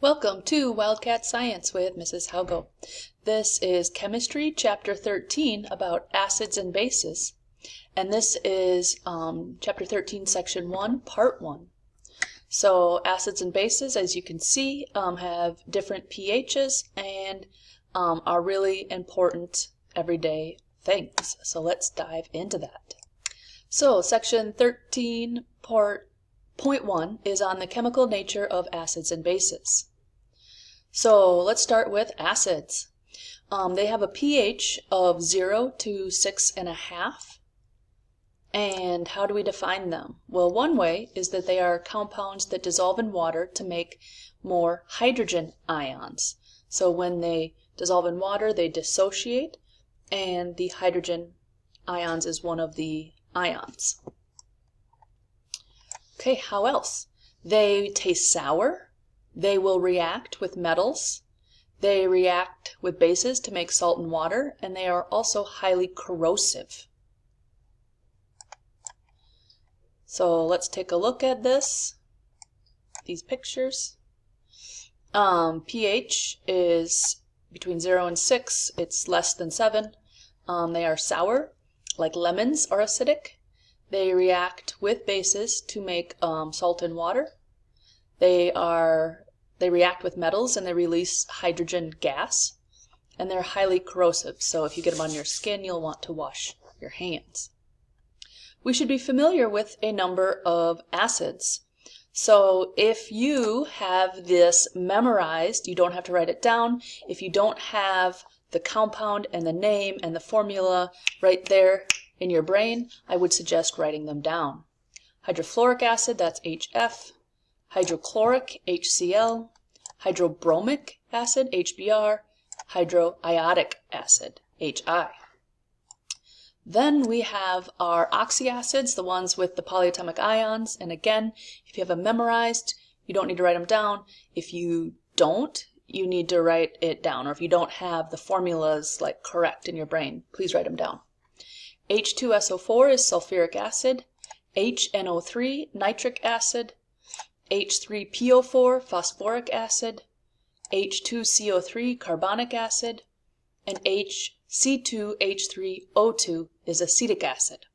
Welcome to Wildcat Science with Mrs. Haugo. This is Chemistry, Chapter 13, about acids and bases. And this is Chapter 13, Section 1, Part 1. So acids and bases, as you can see, have different pHs and are really important everyday things. So let's dive into that. So Section 13, Point 1 is on the chemical nature of acids and bases. So let's start with acids. They have a pH of 0 to 6.5. And how do we define them? Well, one way is that they are compounds that dissolve in water to make more hydrogen ions. So when they dissolve in water, they dissociate, and the hydrogen ions is one of the ions. Okay, how else? They taste sour. They will react with metals. They react with bases to make salt and water, and they are also highly corrosive. So let's take a look at these pictures. pH is between 0 and 6. It's less than 7. They are sour, like lemons are acidic. They react with bases to make salt and water. They react with metals and they release hydrogen gas, and they're highly corrosive, so if you get them on your skin, you'll want to wash your hands. We should be familiar with a number of acids. So if you have this memorized, you don't have to write it down. If you don't have the compound and the name and the formula right there in your brain, I would suggest writing them down. Hydrofluoric acid, that's HF. Hydrochloric, HCl. Hydrobromic acid, HBr. Hydroiodic acid, HI. Then we have our oxyacids, the ones with the polyatomic ions. And again, if you have them memorized, you don't need to write them down. If you don't, you need to write it down. Or if you don't have the formulas like correct in your brain, please write them down. H2SO4 is sulfuric acid. HNO3, nitric acid. H3PO4, phosphoric acid. H2CO3, carbonic acid. And C2H3O2 is acetic acid.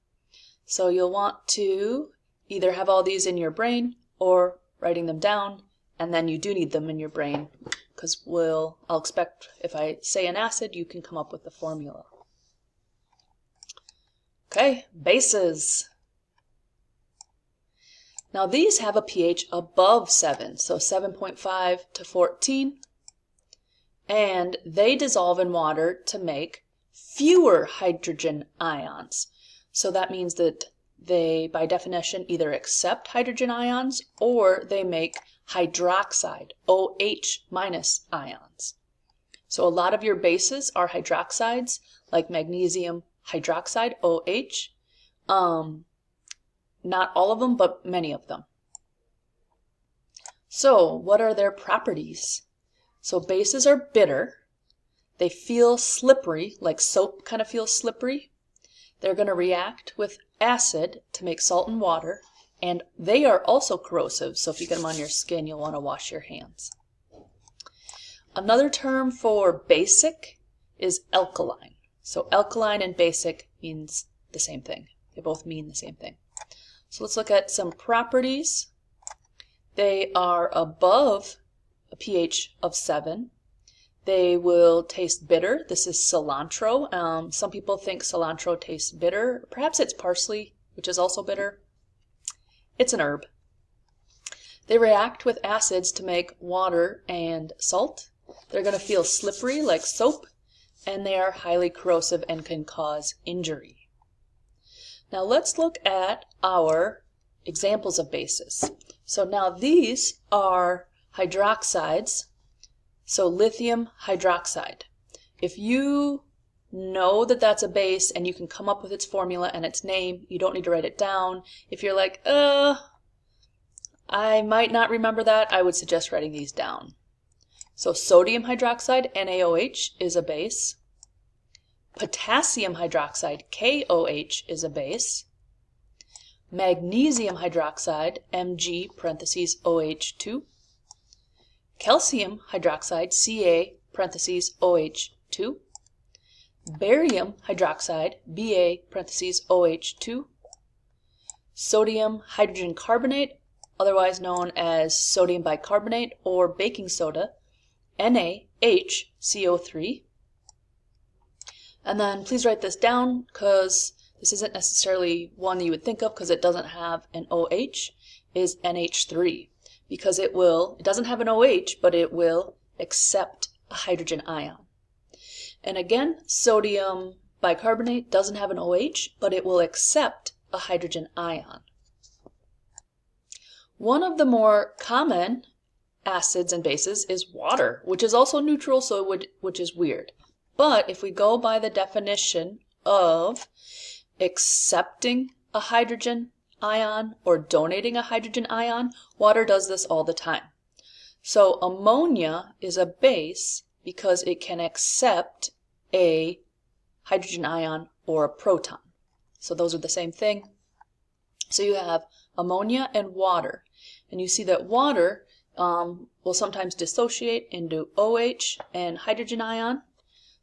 So you'll want to either have all these in your brain or writing them down, and then you do need them in your brain because I'll expect if I say an acid, you can come up with the formula. Okay, bases. Now these have a pH above 7, so 7.5 to 14, and they dissolve in water to make fewer hydrogen ions. So that means that they, by definition, either accept hydrogen ions or they make hydroxide, OH minus ions. So a lot of your bases are hydroxides, like magnesium hydroxide, OH. Not all of them, but many of them. So what are their properties? So bases are bitter. They feel slippery, like soap kind of feels slippery. They're going to react with acid to make salt and water, and they are also corrosive, so if you get them on your skin, you'll want to wash your hands. Another term for basic is alkaline. So alkaline and basic means the same thing. They both mean the same thing. So let's look at some properties. They are above a pH of 7. They will taste bitter. This is cilantro. Some people think cilantro tastes bitter. Perhaps it's parsley, which is also bitter. It's an herb. They react with acids to make water and salt. They're going to feel slippery like soap, and they are highly corrosive and can cause injury. Now let's look at our examples of bases. So now these are hydroxides. So lithium hydroxide. If you know that that's a base and you can come up with its formula and its name, you don't need to write it down. If you're like, I might not remember that, I would suggest writing these down. So sodium hydroxide, NaOH, is a base. Potassium hydroxide, KOH, is a base. Magnesium hydroxide, Mg (OH2). calcium hydroxide, Ca parentheses OH2, barium hydroxide, Ba parentheses OH2, sodium hydrogen carbonate, otherwise known as sodium bicarbonate or baking soda, NaHCO3. And then please write this down because this isn't necessarily one that you would think of because it doesn't have an OH, is NH3. Because it doesn't have an OH, but it will accept a hydrogen ion. And again, sodium bicarbonate doesn't have an OH, but it will accept a hydrogen ion. One of the more common acids and bases is water, which is also neutral, which is weird. But if we go by the definition of accepting a hydrogen ion or donating a hydrogen ion, water does this all the time. So ammonia is a base because it can accept a hydrogen ion or a proton. So those are the same thing. So you have ammonia and water. And you see that water will sometimes dissociate into OH and hydrogen ion.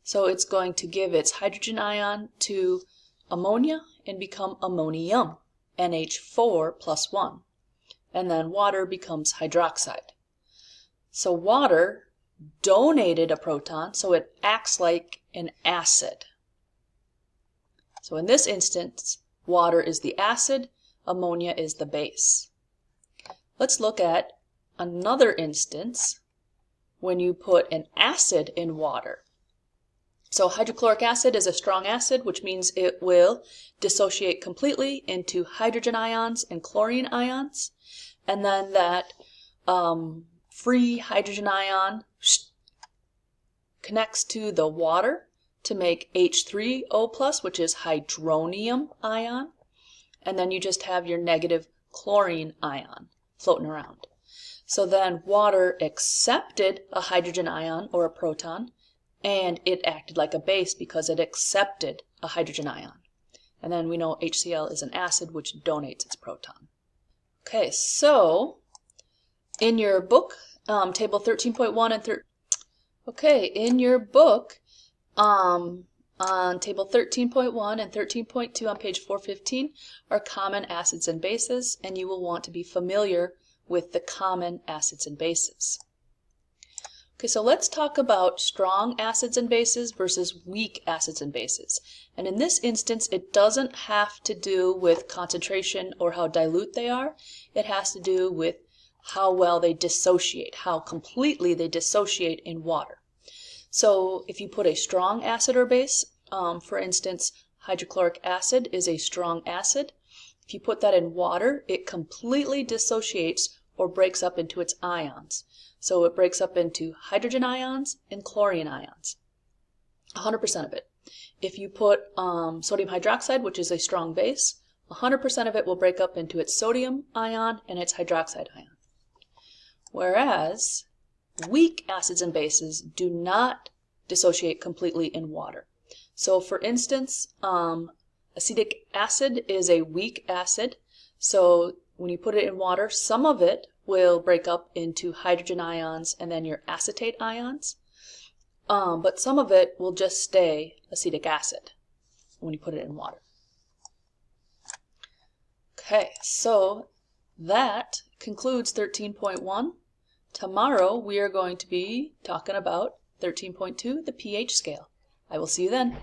So it's going to give its hydrogen ion to ammonia and become ammonium, NH4 plus 1. And then water becomes hydroxide. So water donated a proton, so it acts like an acid. So in this instance, water is the acid, ammonia is the base. Let's look at another instance when you put an acid in water. So hydrochloric acid is a strong acid, which means it will dissociate completely into hydrogen ions and chlorine ions. And then that free hydrogen ion connects to the water to make H3O+, which is hydronium ion. And then you just have your negative chlorine ion floating around. So then water accepted a hydrogen ion or a proton, and it acted like a base because it accepted a hydrogen ion. And then we know HCl is an acid which donates its proton. Okay, so in your book, table 13.1 and in your book, on table 13.1 and 13.2 on page 415 are common acids and bases, and you will want to be familiar with the common acids and bases. Okay, so let's talk about strong acids and bases versus weak acids and bases. And in this instance, it doesn't have to do with concentration or how dilute they are. It has to do with how well they dissociate, how completely they dissociate in water. So if you put a strong acid or base, for instance, hydrochloric acid is a strong acid. If you put that in water, it completely dissociates or breaks up into its ions. So it breaks up into hydrogen ions and chlorine ions, 100% of it. If you put sodium hydroxide, which is a strong base, 100% of it will break up into its sodium ion and its hydroxide ion. Whereas weak acids and bases do not dissociate completely in water. So for instance, acetic acid is a weak acid. So when you put it in water, some of it will break up into hydrogen ions and then your acetate ions. But some of it will just stay acetic acid when you put it in water. Okay, so that concludes 13.1. Tomorrow we are going to be talking about 13.2, the pH scale. I will see you then.